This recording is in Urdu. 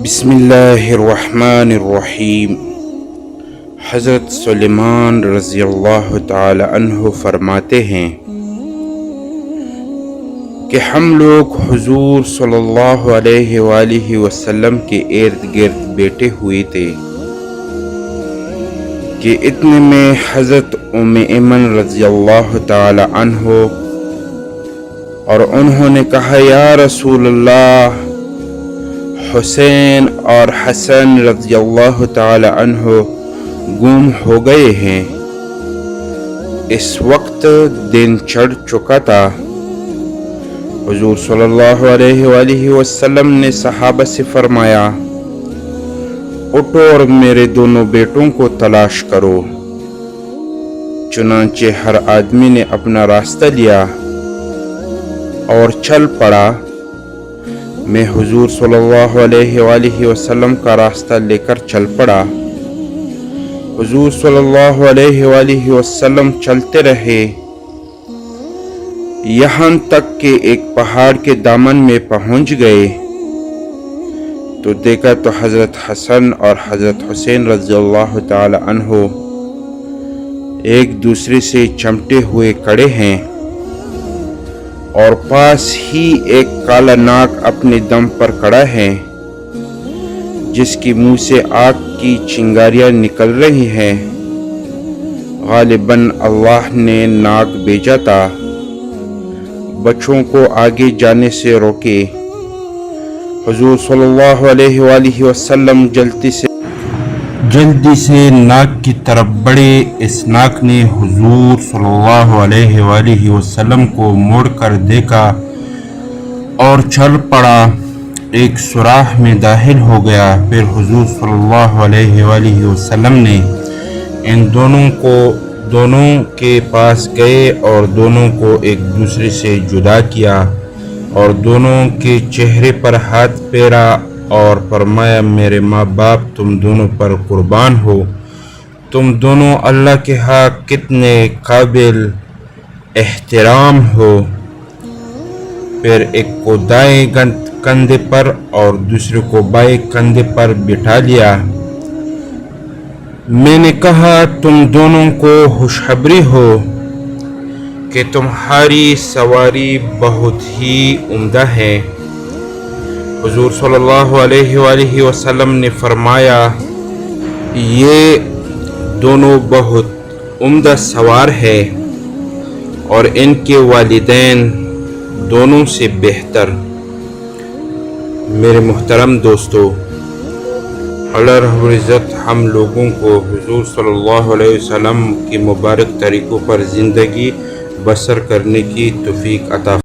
بسم اللہ الرحمن الرحیم۔ حضرت سلیمان رضی اللہ تعالی عنہ فرماتے ہیں کہ ہم لوگ حضور صلی اللہ علیہ وآلہ وسلم کے ارد گرد بیٹھے ہوئے تھے کہ اتنے میں حضرت ام ایمن رضی اللہ تعالی عنہ اور انہوں نے کہا، یا رسول اللہ، حسین اور حسن رضی اللہ تعالی عنہ گم ہو گئے ہیں۔ اس وقت دن چڑھ چکا تھا۔ حضور صلی اللہ علیہ وآلہ وسلم نے صحابہ سے فرمایا، اٹھو اور میرے دونوں بیٹوں کو تلاش کرو۔ چنانچہ ہر آدمی نے اپنا راستہ لیا اور چل پڑا۔ میں حضور صلی اللہ علیہ وآلہ وسلم کا راستہ لے کر چل پڑا۔ حضور صلی اللہ علیہ وآلہ وسلم چلتے رہے، یہاں تک کہ ایک پہاڑ کے دامن میں پہنچ گئے تو دیکھا تو حضرت حسن اور حضرت حسین رضی اللہ تعالی عنہ ایک دوسرے سے چمٹے ہوئے کھڑے ہیں، اور پاس ہی ایک کالا ناگ اپنے دم پر کھڑا ہے جس کی منہ سے آگ کی چنگاریاں نکل رہی ہیں۔ غالباً اللہ نے ناگ بھیجا تھا بچوں کو آگے جانے سے روکے۔ حضور صلی اللہ علیہ وآلہ وسلم جلدی سے ناگ کی طرف بڑھے۔ اس ناگ نے حضور صلی اللہ علیہ وآلہ وسلم کو موڑ کر دیکھا اور چل پڑا، ایک سوراخ میں داخل ہو گیا۔ پھر حضور صلی اللہ علیہ وآلہ وسلم نے ان دونوں کے پاس گئے اور دونوں کو ایک دوسرے سے جدا کیا اور دونوں کے چہرے پر ہاتھ پھیرا اور فرمایا، میرے ماں باپ تم دونوں پر قربان ہو، تم دونوں اللہ کے ہاں کتنے قابل احترام ہو۔ پھر ایک کو دائیں کندھے پر اور دوسرے کو بائیں کندھے پر بٹھا لیا۔ میں نے کہا، تم دونوں کو خوشخبری ہو کہ تمہاری سواری بہت ہی عمدہ ہے۔ حضور صلی اللہ علیہ وآلہ وسلم نے فرمایا، یہ دونوں بہت عمدہ سوار ہے اور ان کے والدین دونوں سے بہتر۔ میرے محترم دوستو، اللہ رب العزت ہم لوگوں کو حضور صلی اللہ علیہ وسلم کی مبارک طریقوں پر زندگی بسر کرنے کی توفیق عطا